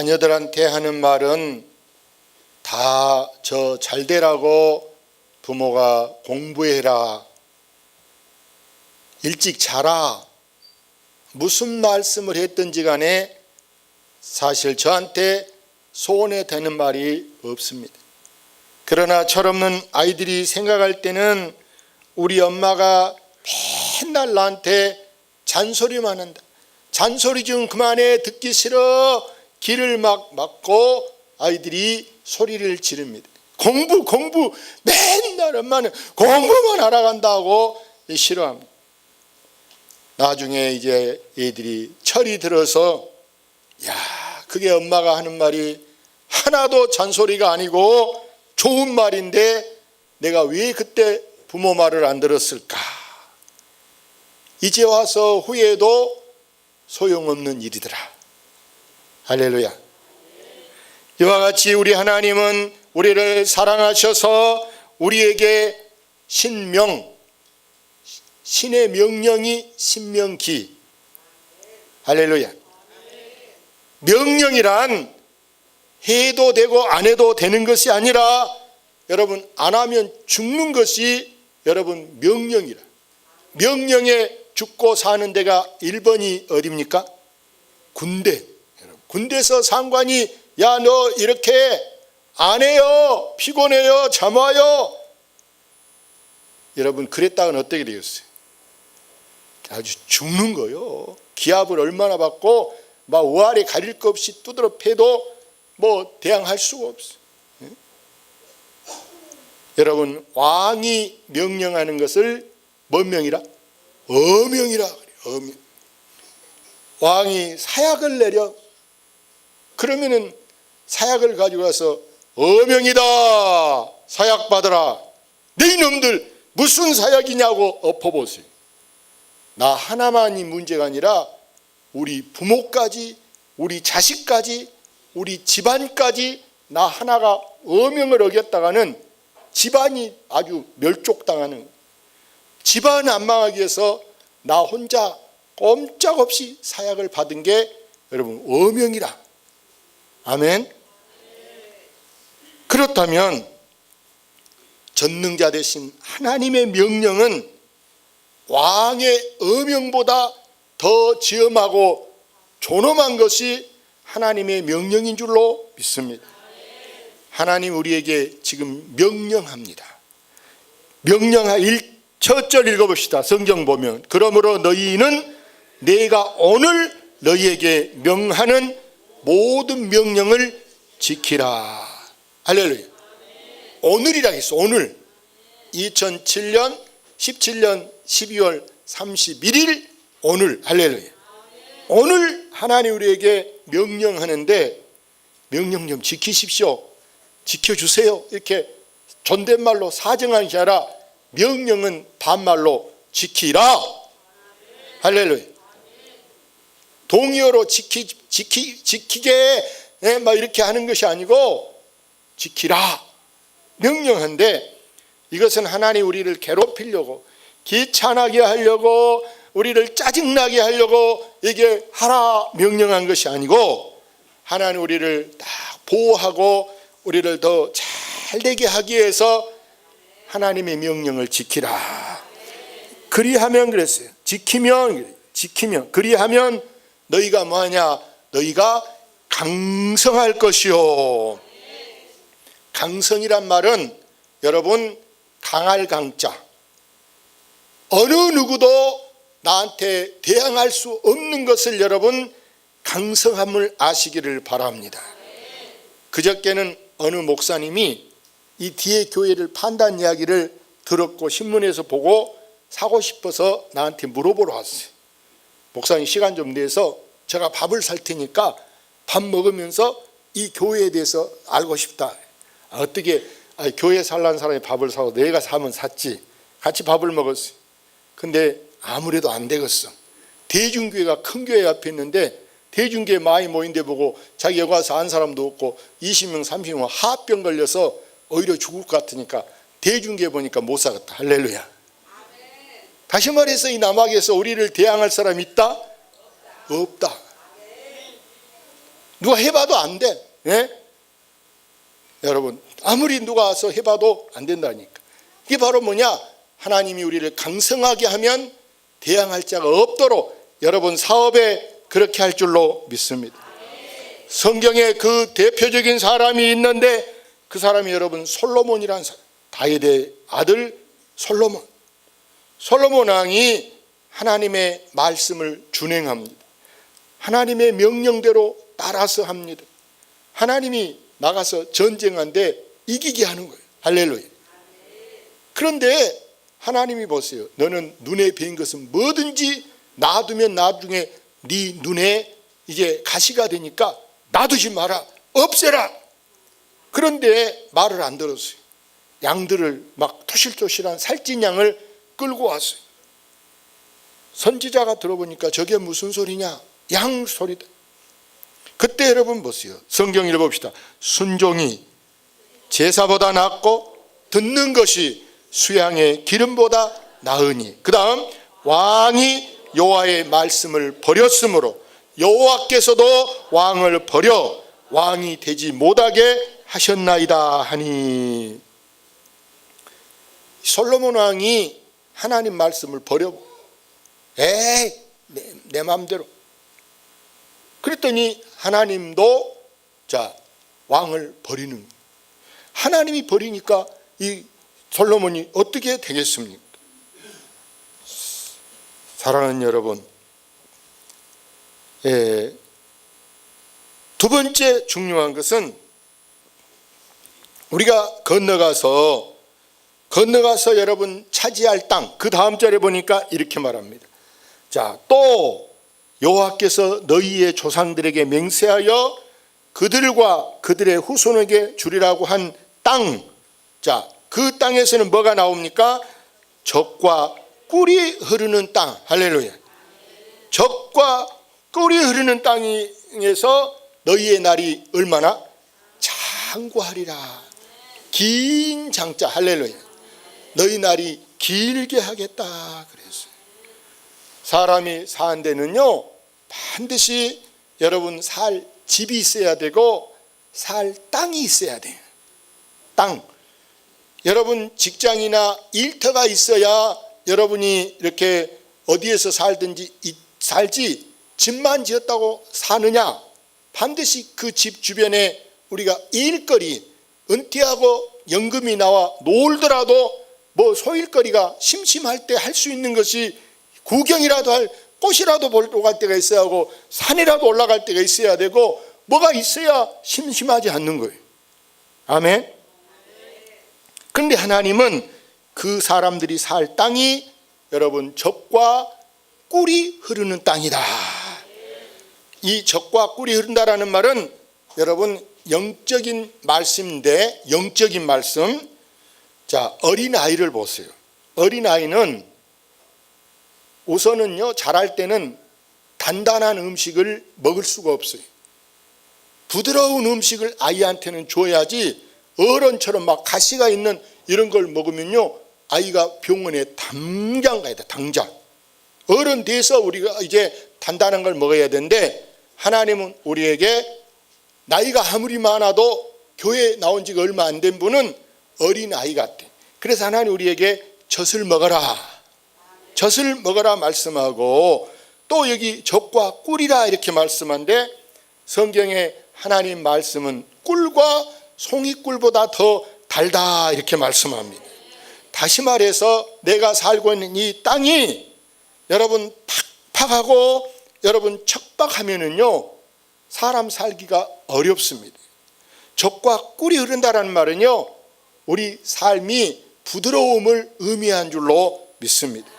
자녀들한테 하는 말은 다 저 잘되라고, 부모가 공부해라, 일찍 자라, 무슨 말씀을 했든지 간에 사실 저한테 소원에 되는 말이 없습니다. 그러나 철없는 아이들이 생각할 때는 우리 엄마가 맨날 나한테 잔소리만 한다, 잔소리 좀 그만해, 듣기 싫어, 길을 막 막고 아이들이 소리를 지릅니다. 공부 맨날 엄마는 공부만 하러 간다고 싫어합니다. 나중에 이제 애들이 철이 들어서, 야, 그게 엄마가 하는 말이 하나도 잔소리가 아니고 좋은 말인데 내가 왜 그때 부모 말을 안 들었을까? 이제 와서 후회해도 소용없는 일이더라. 할렐루야. 이와 같이 우리 하나님은 우리를 사랑하셔서 우리에게 신의 명령이 신명기. 할렐루야. 명령이란 해도 되고 안 해도 되는 것이 아니라, 여러분, 안 하면 죽는 것이 여러분 명령이라. 명령에 죽고 사는 데가 1번이 어디입니까? 군대. 군대에서 상관이, 야, 너 이렇게 안 해요, 피곤해요, 잠 와요. 여러분, 그랬다가는 어떻게 되겠어요? 아주 죽는 거요. 기합을 얼마나 받고 막 오아리 가릴 것 없이 두드러 패도 뭐 대항할 수가 없어요. 여러분, 왕이 명령하는 것을 뭔 명이라? 어명이라 그래요. 어명. 왕이 사약을 내려, 그러면은 사약을 가지고 가서 어명이다, 사약 받으라. 네 놈들 무슨 사약이냐고 엎어보세요. 나 하나만이 문제가 아니라 우리 부모까지, 우리 자식까지, 우리 집안까지 나 하나가 어명을 어겼다가는 집안이 아주 멸족당하는, 집안 안 망하기 위해서 나 혼자 꼼짝없이 사약을 받은 게 여러분 어명이라. 아멘. 그렇다면 전능자 되신 하나님의 명령은 왕의 어명보다 더 지엄하고 존엄한 것이 하나님의 명령인 줄로 믿습니다. 하나님 우리에게 지금 명령합니다. 첫 절 읽어봅시다. 성경 보면, 그러므로 너희는 내가 오늘 너희에게 명하는 모든 명령을 지키라. 할렐루야. 오늘이라 했어. 오늘 2007년 17년 12월 31일 오늘. 할렐루야. 오늘 하나님 우리에게 명령하는데, 명령 좀 지키십시오, 지켜주세요, 이렇게 존댓말로 사정하는 게 아니라 명령은 반말로 지키라. 할렐루야. 동의어로 지키게 막 이렇게 하는 것이 아니고 지키라 명령한데, 이것은 하나님 우리를 괴롭히려고, 귀찮게 하려고, 우리를 짜증나게 하려고 이게 하라 명령한 것이 아니고, 하나님 우리를 딱 보호하고 우리를 더 잘되게 하기 위해서 하나님의 명령을 지키라. 그리하면, 그랬어요, 지키면 그리하면 너희가 뭐하냐? 너희가 강성할 것이요. 강성이란 말은 여러분 강할 강자, 어느 누구도 나한테 대항할 수 없는 것을 여러분 강성함을 아시기를 바랍니다. 그저께는 어느 목사님이 이 뒤에 교회를 판다는 이야기를 들었고 신문에서 보고 사고 싶어서 나한테 물어보러 왔어요. 목사님 시간 좀 내서 제가 밥을 살 테니까 밥 먹으면서 이 교회에 대해서 알고 싶다. 어떻게 교회 살라는 사람이 밥을 사고 내가 사면 샀지. 같이 밥을 먹었어요. 근데 아무래도 안 되겠어. 대중교회가 큰 교회 앞에 있는데 대중교회 많이 모인 데 보고 자기 여기 와서 안 사람도 없고 20명 30명 하병 걸려서 오히려 죽을 것 같으니까 대중교회 보니까 못 사겠다. 할렐루야. 다시 말해서 이 남학에서 우리를 대항할 사람이 있다? 없다. 누가 해봐도 안 돼. 예? 여러분, 아무리 누가 와서 해봐도 안 된다니까. 이게 바로 뭐냐? 하나님이 우리를 강성하게 하면 대항할 자가 없도록 여러분 사업에 그렇게 할 줄로 믿습니다. 성경에 그 대표적인 사람이 있는데 그 사람이 여러분 솔로몬이라는 사람, 다윗의 아들 솔로몬. 솔로몬 왕이 하나님의 말씀을 준행합니다. 하나님의 명령대로 따라서 합니다. 하나님이 나가서 전쟁한데 이기게 하는 거예요. 할렐루야. 그런데 하나님이 보세요. 너는 눈에 뵈인 것은 뭐든지 놔두면 나중에 네 눈에 이제 가시가 되니까 놔두지 마라. 없애라. 그런데 말을 안 들었어요. 양들을 막 토실토실한 살찐 양을 끌고 왔어요. 선지자가 들어보니까 저게 무슨 소리냐? 양 소리다. 그때 여러분 보세요. 성경 읽어봅시다. 순종이 제사보다 낫고 듣는 것이 수양의 기름보다 나으니. 그 다음 왕이 여호와의 말씀을 버렸으므로 여호와께서도 왕을 버려 왕이 되지 못하게 하셨나이다 하니. 솔로몬 왕이 하나님 말씀을 버려 내 마음대로. 그랬더니 하나님도 자 왕을 버리는 거예요. 하나님이 버리니까 이 솔로몬이 어떻게 되겠습니까? 사랑하는 여러분, 두 번째 중요한 것은 우리가 건너가서 여러분 차지할 땅, 그 다음 절에 보니까 이렇게 말합니다. 자, 또 여호와께서 너희의 조상들에게 맹세하여 그들과 그들의 후손에게 주리라고 한 땅. 자, 그 땅에서는 뭐가 나옵니까? 젖과 꿀이 흐르는 땅. 할렐루야. 젖과 꿀이 흐르는 땅에서 너희의 날이 얼마나 장구하리라. 긴 장자. 할렐루야. 너희 날이 길게 하겠다 그랬어요. 사람이 사는 데는요 반드시 여러분 살 집이 있어야 되고 살 땅이 있어야 돼요. 땅. 여러분 직장이나 일터가 있어야 여러분이 이렇게 어디에서 살지 집만 지었다고 사느냐? 반드시 그 집 주변에 우리가 일거리, 은퇴하고 연금이 나와 놀더라도 뭐 소일거리가 심심할 때 할 수 있는 것이 구경이라도 할 꽃이라도 보러 갈 때가 있어야 하고 산이라도 올라갈 때가 있어야 되고 뭐가 있어야 심심하지 않는 거예요. 아멘. 그런데 하나님은 그 사람들이 살 땅이 여러분 젖과 꿀이 흐르는 땅이다. 이 젖과 꿀이 흐른다라는 말은 여러분 영적인 말씀인데, 영적인 말씀. 자, 어린아이를 보세요. 어린아이는 우선은요 자랄 때는 단단한 음식을 먹을 수가 없어요. 부드러운 음식을 아이한테는 줘야지 어른처럼 막 가시가 있는 이런 걸 먹으면요 아이가 병원에 당장 가야 돼. 당장. 어른 돼서 우리가 이제 단단한 걸 먹어야 되는데 하나님은 우리에게 나이가 아무리 많아도 교회에 나온 지가 얼마 안 된 분은 어린아이 같아. 그래서 하나님 우리에게 젖을 먹어라. 젖을 먹어라 말씀하고 또 여기 젖과 꿀이라 이렇게 말씀한데 성경에 하나님 말씀은 꿀과 송이꿀보다 더 달다 이렇게 말씀합니다. 다시 말해서 내가 살고 있는 이 땅이 여러분 팍팍하고 여러분 척박하면은요 사람 살기가 어렵습니다. 젖과 꿀이 흐른다라는 말은요 우리 삶이 부드러움을 의미한 줄로 믿습니다.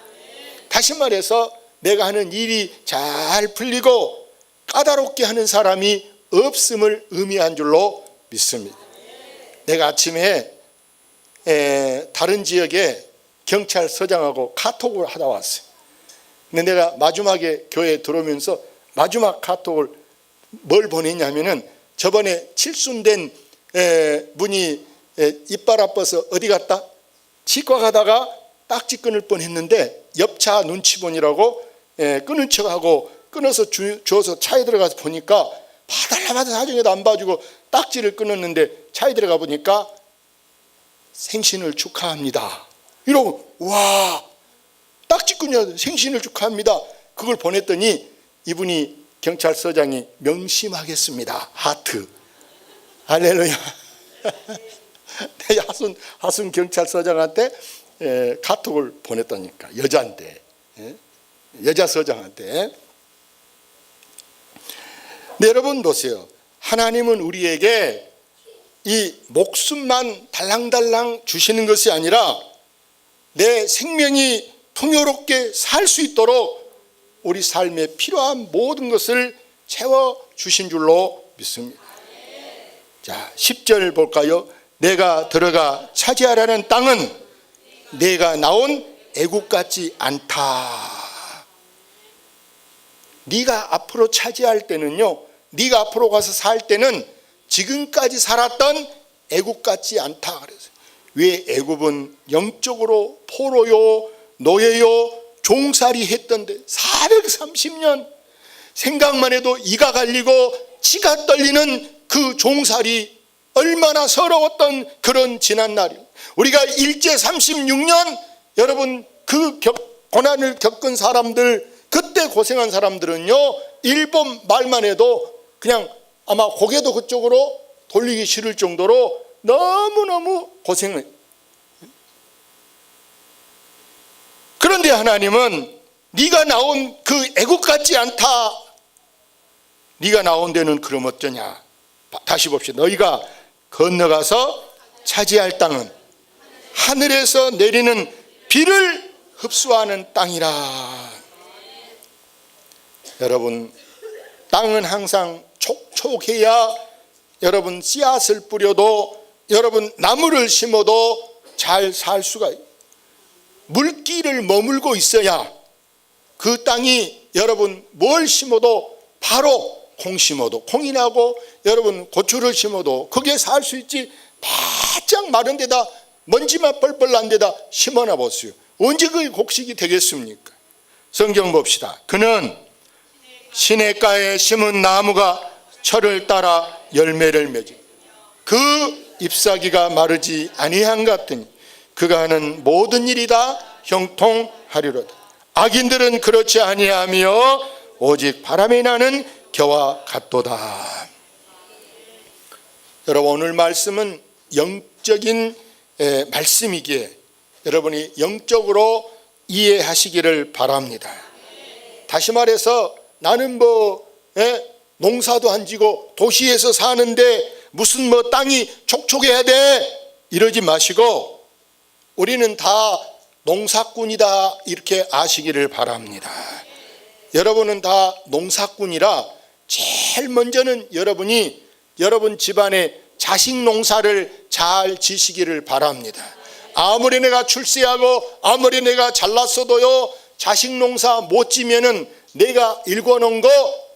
다시 말해서 내가 하는 일이 잘 풀리고 까다롭게 하는 사람이 없음을 의미한 줄로 믿습니다. 내가 아침에 다른 지역에 경찰서장하고 카톡을 하다 왔어요. 근데 내가 마지막에 교회에 들어오면서 마지막 카톡을 뭘 보냈냐면은 저번에 칠순된 분이 이빨 아파서 어디 갔다? 치과 가다가 딱지 끊을 뻔했는데 옆차 눈치 보느라고 끊은 척하고 끊어서 주워서 차에 들어가서 보니까 봐달라 사정해도 안 봐주고 딱지를 끊었는데 차에 들어가 보니까 생신을 축하합니다 이러고, 와, 딱지 끊냐, 생신을 축하합니다. 그걸 보냈더니 이분이 경찰서장이 명심하겠습니다 하트. 할렐루야. 하순 경찰서장한테 카톡을 보냈다니까. 여자한테, 여자 서장한테. 네, 여러분 보세요. 하나님은 우리에게 이 목숨만 달랑달랑 주시는 것이 아니라 내 생명이 풍요롭게 살 수 있도록 우리 삶에 필요한 모든 것을 채워주신 줄로 믿습니다. 자, 10절 볼까요? 내가 들어가 차지하라는 땅은 내가 나온 애국 같지 않다. 네가 앞으로 차지할 때는요, 네가 앞으로 가서 살 때는 지금까지 살았던 애국 같지 않다 그랬어요. 왜? 애국은 영적으로 포로요, 노예요, 종살이 했던데 430년 생각만 해도 이가 갈리고 치가 떨리는 그 종살이 얼마나 서러웠던 그런 지난 날이에요. 우리가 일제 36년 여러분 그 고난을 겪은 사람들, 그때 고생한 사람들은요, 일본 말만 해도 그냥 아마 고개도 그쪽으로 돌리기 싫을 정도로 너무너무 고생을. 그런데 하나님은 네가 나온 그 애국 같지 않다. 네가 나온 데는 그럼 어쩌냐. 다시 봅시다. 너희가 건너가서 차지할 땅은 하늘에서 내리는 비를 흡수하는 땅이라. 여러분, 땅은 항상 촉촉해야 여러분 씨앗을 뿌려도, 여러분 나무를 심어도 잘 살 수가 있어요. 물기를 머물고 있어야 그 땅이 여러분 뭘 심어도, 바로 콩 심어도 콩이 나고, 여러분 고추를 심어도 그게 살 수 있지. 바짝 마른 데다 먼지만 뻘뻘 난 데다 심어놔 보세요. 언제 그게 곡식이 되겠습니까? 성경 봅시다. 그는 시냇가에 심은 나무가 철을 따라 열매를 맺으 그 잎사귀가 마르지 아니한 같으니 그가 하는 모든 일이 다 형통하리로다. 악인들은 그렇지 아니하며 오직 바람이 나는 겨와 같도다. 여러분, 오늘 말씀은 영적인 말씀이기에 여러분이 영적으로 이해하시기를 바랍니다. 다시 말해서 나는 농사도 안 지고 도시에서 사는데 무슨 땅이 촉촉해야 돼 이러지 마시고, 우리는 다 농사꾼이다 이렇게 아시기를 바랍니다. 여러분은 다 농사꾼이라 제일 먼저는 여러분이 여러분 집안에 자식 농사를 잘 지시기를 바랍니다. 아무리 내가 출세하고 아무리 내가 잘났어도요, 자식 농사 못 지면은 내가 일궈놓은 거,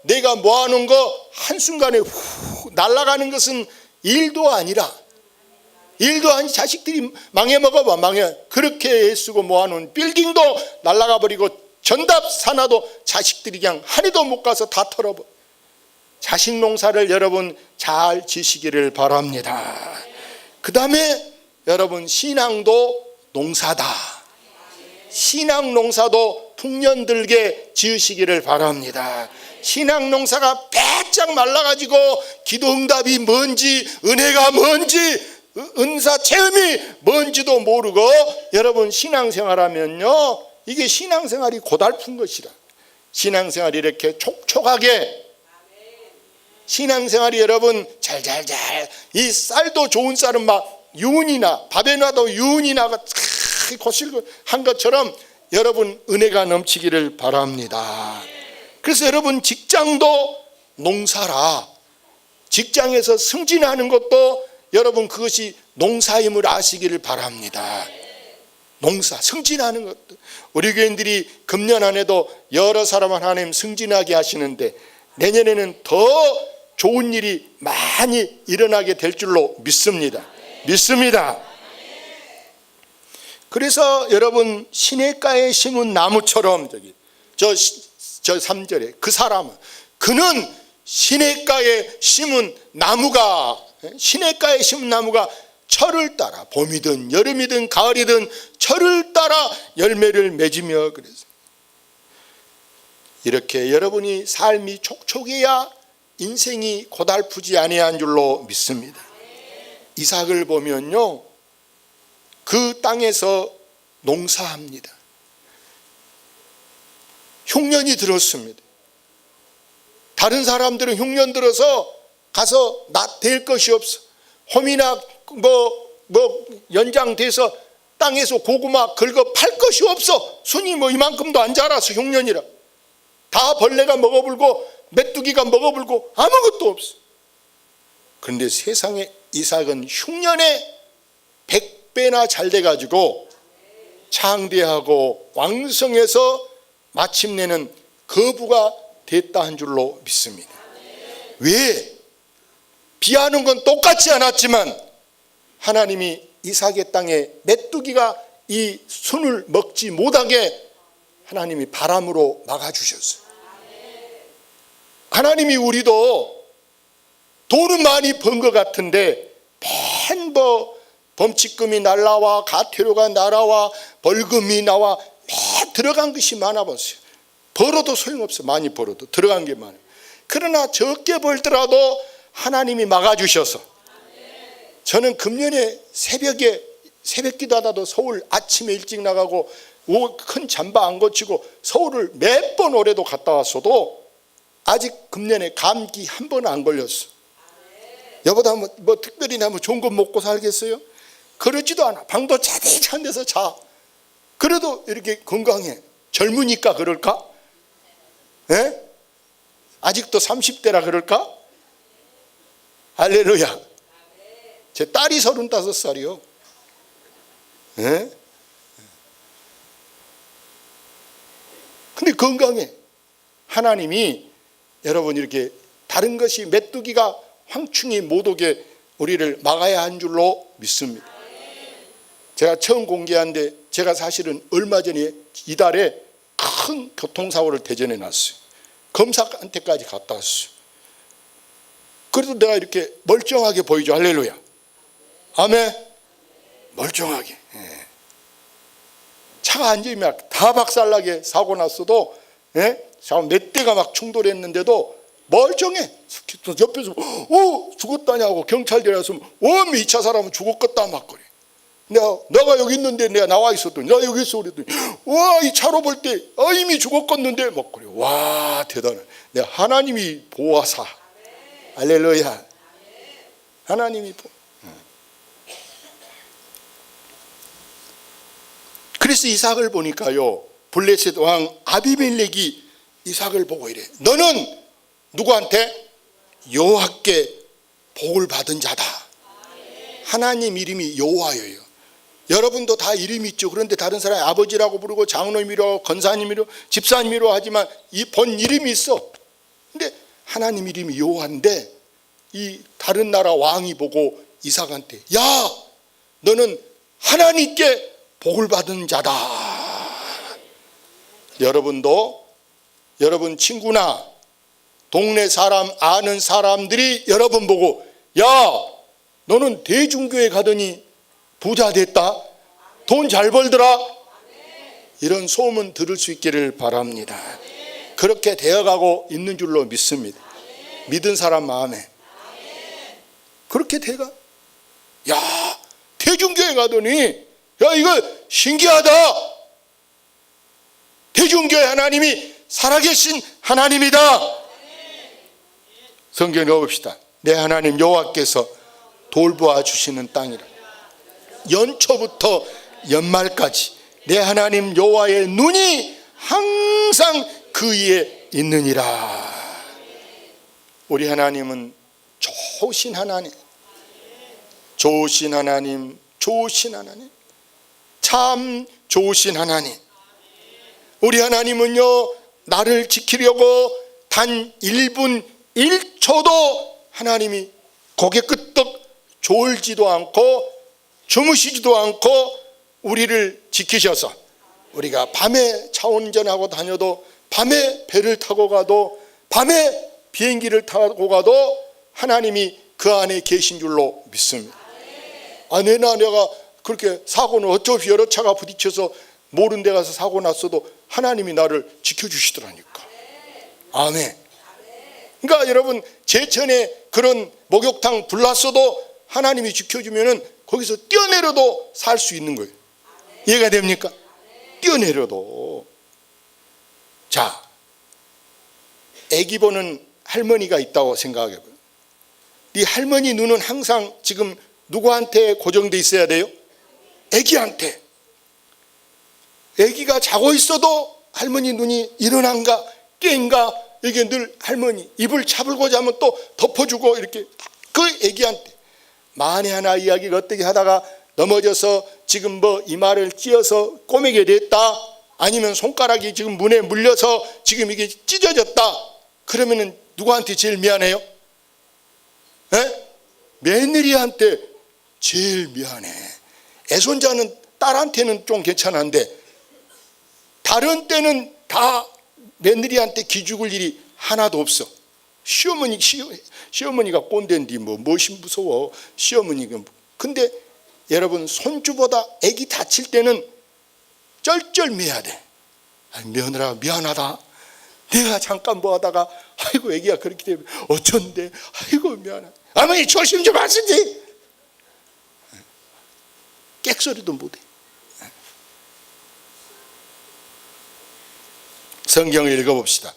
내가 모아놓은 거 한순간에 후 날아가는 것은 일도 아니라, 일도 아니 자식들이 망해먹어봐. 그렇게 애쓰고 모아놓은 빌딩도 날아가 버리고 전답 사나도 자식들이 그냥 한 해도 못 가서 다 털어버. 자식 농사를 여러분 잘 지시기를 바랍니다. 그 다음에 여러분 신앙도 농사다. 신앙 농사도 풍년들게 지으시기를 바랍니다. 신앙 농사가 빼짝 말라가지고 기도 응답이 뭔지, 은혜가 뭔지, 은사 체험이 뭔지도 모르고 여러분 신앙생활하면요, 이게 신앙생활이 고달픈 것이라. 신앙생활이 이렇게 촉촉하게, 신앙생활이 여러분 잘잘잘, 이 쌀도 좋은 쌀은 막 유은이나 밥에 놔도 유은이 나가 고슬한 것처럼 여러분 은혜가 넘치기를 바랍니다. 그래서 여러분 직장도 농사라. 직장에서 승진하는 것도 여러분 그것이 농사임을 아시기를 바랍니다. 농사, 승진하는 것도. 우리 교인들이 금년 안에도 여러 사람 하나님 승진하게 하시는데 내년에는 더 좋은 일이 많이 일어나게 될 줄로 믿습니다. 믿습니다. 그래서 여러분 시냇가에 심은 나무처럼 저 3절에 그 사람은, 그는 시냇가에 심은 나무가 철을 따라, 봄이든 여름이든 가을이든 철을 따라 열매를 맺으며 그랬어요. 이렇게 여러분이 삶이 촉촉해야 인생이 고달프지 아니한 줄로 믿습니다. 이삭을 보면요, 그 땅에서 농사합니다. 흉년이 들었습니다. 다른 사람들은 흉년 들어서 가서 될 것이 없어. 홈이나 연장돼서 땅에서 고구마 긁어 팔 것이 없어. 순이 이만큼도 안 자라서 흉년이라. 다 벌레가 먹어불고 메뚜기가 먹어불고 아무것도 없어. 그런데 세상에 이삭은 흉년에 100배나 잘 돼가지고 창대하고 왕성해서 마침내는 거부가 됐다 한 줄로 믿습니다. 왜? 비하는 건 똑같지 않았지만 하나님이 이삭의 땅에 메뚜기가 이 순을 먹지 못하게 하나님이 바람으로 막아주셨어요. 하나님이 우리도 돈은 많이 번 것 같은데 맨 범칙금이 날라와 가태료가 날아와 벌금이 나와 맨 들어간 것이 많아봤어요. 벌어도 소용없어. 많이 벌어도 들어간 게 많아요. 그러나 적게 벌더라도 하나님이 막아주셔서 저는 금년에 새벽에 새벽기도 하다도 서울 아침에 일찍 나가고 큰 잠바 안 거치고 서울을 몇 번 올해도 갔다 왔어도 아직 금년에 감기 한 번은 안 걸렸어. 여보다 특별히 좋은 거 먹고 살겠어요? 그러지도 않아. 방도 차디찬 데서 자. 그래도 이렇게 건강해. 젊으니까 그럴까? 예? 아직도 30대라 그럴까? 할렐루야. 제 딸이 35살이요. 예? 근데 건강해. 하나님이 여러분 이렇게 다른 것이 메뚜기가 황충이 못 오게 우리를 막아야 한 줄로 믿습니다. 제가 처음 공개한데 제가 사실은 얼마 전에 이달에 큰 교통사고를 대전해 놨어요. 검사한테까지 갔다 왔어요. 그래도 내가 이렇게 멀쩡하게 보이죠. 할렐루야. 아멘. 멀쩡하게. 예. 차가 앉으면 다 박살나게 사고 났어도 몇 대가 막 충돌했는데도 멀쩡해. 옆에서 죽었다냐고 경찰들이 와서 2차 사람은 죽었겠다 막 그래. 내가 여기 있는데 내가 나와 있었더니 나 여기 있어 그랬더니 이 차로 볼 때 이미 죽었겠는데 막 그래. 와 대단해. 내가 하나님이 보아사. 할렐루야. 하나님이 그래서 이삭을 보니까요, 블레셋 왕 아비멜렉이 이삭을 보고 이래. 너는 누구한테? 여호와께 복을 받은 자다. 하나님 이름이 여호와예요. 여러분도 다 이름이 있죠. 그런데 다른 사람이 아버지라고 부르고 장로님이라고 권사님이라고 집사님이라고 하지만 이 본 이름이 있어. 근데 하나님 이름이 여호와인데 이 다른 나라 왕이 보고 이삭한테 야 너는 하나님께 복을 받은 자다. 여러분도 여러분 친구나 동네 사람 아는 사람들이 여러분 보고 야 너는 대중교회 가더니 부자 됐다. 돈 잘 벌더라. 이런 소문 들을 수 있기를 바랍니다. 그렇게 되어가고 있는 줄로 믿습니다. 믿은 사람 마음에 그렇게 돼가. 야 대중교회 가더니 야 이거 신기하다. 대중교회 하나님이 살아계신 하나님이다. 성경에 넣어봅시다. 내 하나님 여호와께서 돌보아 주시는 땅이라. 연초부터 연말까지 내 하나님 여호와의 눈이 항상 그 위에 있느니라. 우리 하나님은 좋으신 하나님, 좋으신 하나님, 좋으신 하나님, 참 좋으신 하나님. 우리 하나님은요 나를 지키려고 단 1분 1초도 하나님이 고개 끄덕 졸지도 않고 주무시지도 않고 우리를 지키셔서 우리가 밤에 차 운전하고 다녀도 밤에 배를 타고 가도 밤에 비행기를 타고 가도 하나님이 그 안에 계신 줄로 믿습니다. 내가 그렇게 사고는 어차피 여러 차가 부딪혀서 모르는 데 가서 사고 났어도 하나님이 나를 지켜주시더라니까. 아멘. 그러니까 여러분, 제천에 그런 목욕탕 불났어도 하나님이 지켜주면은 거기서 뛰어내려도 살 수 있는 거예요. 이해가 됩니까? 뛰어내려도. 자, 애기 보는 할머니가 있다고 생각해봐요. 이 할머니 눈은 항상 지금 누구한테 고정돼 있어야 돼요? 애기한테. 애기가 자고 있어도 할머니 눈이 일어난가 깬가, 이게 늘 할머니 입을 차불고 자면 또 덮어주고, 이렇게 그 애기한테. 만에 하나 이야기를 어떻게 하다가 넘어져서 지금 뭐 이마를 찧어서 꼬매게 됐다, 아니면 손가락이 지금 문에 물려서 지금 이게 찢어졌다, 그러면은 누구한테 제일 미안해요? 며느리한테 제일 미안해. 애손자는 딸한테는 좀 괜찮은데 다른 때는 다 며느리한테 기죽을 일이 하나도 없어. 시어머니가 꼰대인데 무엇이 무서워. 시어머니가. 근데 여러분, 손주보다 애기 다칠 때는 쩔쩔매야 돼. 며느라 미안하다. 내가 잠깐 뭐 하다가 아이고 애기가 그렇게 되면 어쩐데, 아이고 미안하다. 어머니 조심 좀 하시지. 객소리도 못해. 성경을 읽어봅시다.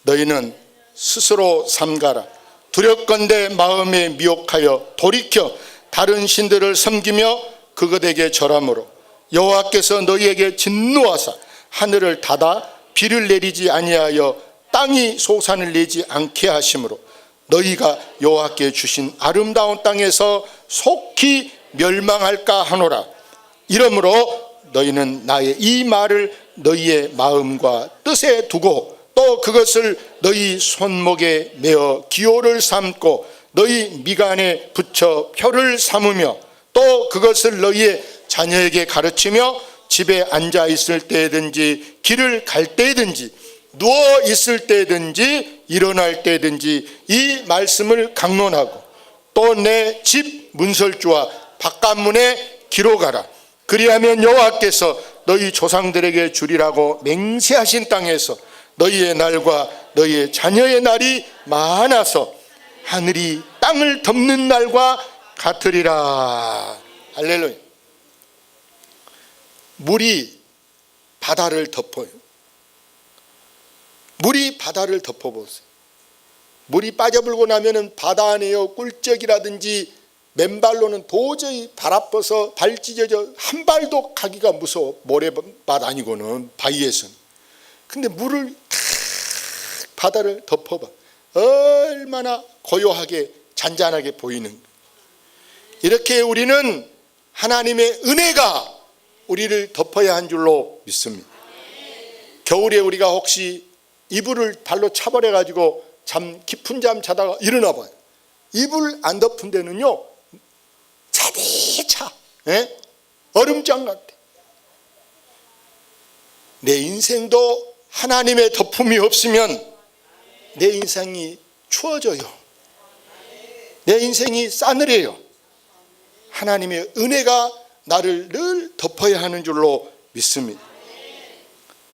너희는 스스로 삼가라. 두렵건대 마음에 미혹하여 돌이켜 다른 신들을 섬기며 그것에게 절함으로 여호와께서 너희에게 진노하사 하늘을 닫아 비를 내리지 아니하여 땅이 소산을 내지 않게 하심으로 너희가 여호와께 주신 아름다운 땅에서 속히 멸망할까 하노라. 이러므로 너희는 나의 이 말을 너희의 마음과 뜻에 두고 또 그것을 너희 손목에 메어 기호를 삼고 너희 미간에 붙여 표를 삼으며 또 그것을 너희의 자녀에게 가르치며 집에 앉아 있을 때든지 길을 갈 때든지 누워 있을 때든지 일어날 때든지 이 말씀을 강론하고 또 내 집 문설주와 바깥문에 기록하라. 그리하면 여호와께서 너희 조상들에게 주리라고 맹세하신 땅에서 너희의 날과 너희의 자녀의 날이 많아서 하늘이 땅을 덮는 날과 같으리라. 할렐루야. 물이 바다를 덮어요. 물이 바다를 덮어보세요. 물이 빠져불고 나면은 바다 안에요 꿀쩍이라든지 맨발로는 도저히 발 아파서 발 찢어져 한 발도 가기가 무서워. 모래밭 아니고는 바위에서는. 근데 물을 탁 바다를 덮어봐. 얼마나 고요하게 잔잔하게 보이는. 이렇게 우리는 하나님의 은혜가 우리를 덮어야 한 줄로 믿습니다. 겨울에 우리가 혹시 이불을 발로 차버려 가지고 깊은 잠 자다가 일어나 봐요. 이불 안 덮은 데는요 차디차 얼음장 같아. 내 인생도 하나님의 덮음이 없으면 내 인생이 추워져요. 내 인생이 싸늘해요. 하나님의 은혜가 나를 늘 덮어야 하는 줄로 믿습니다.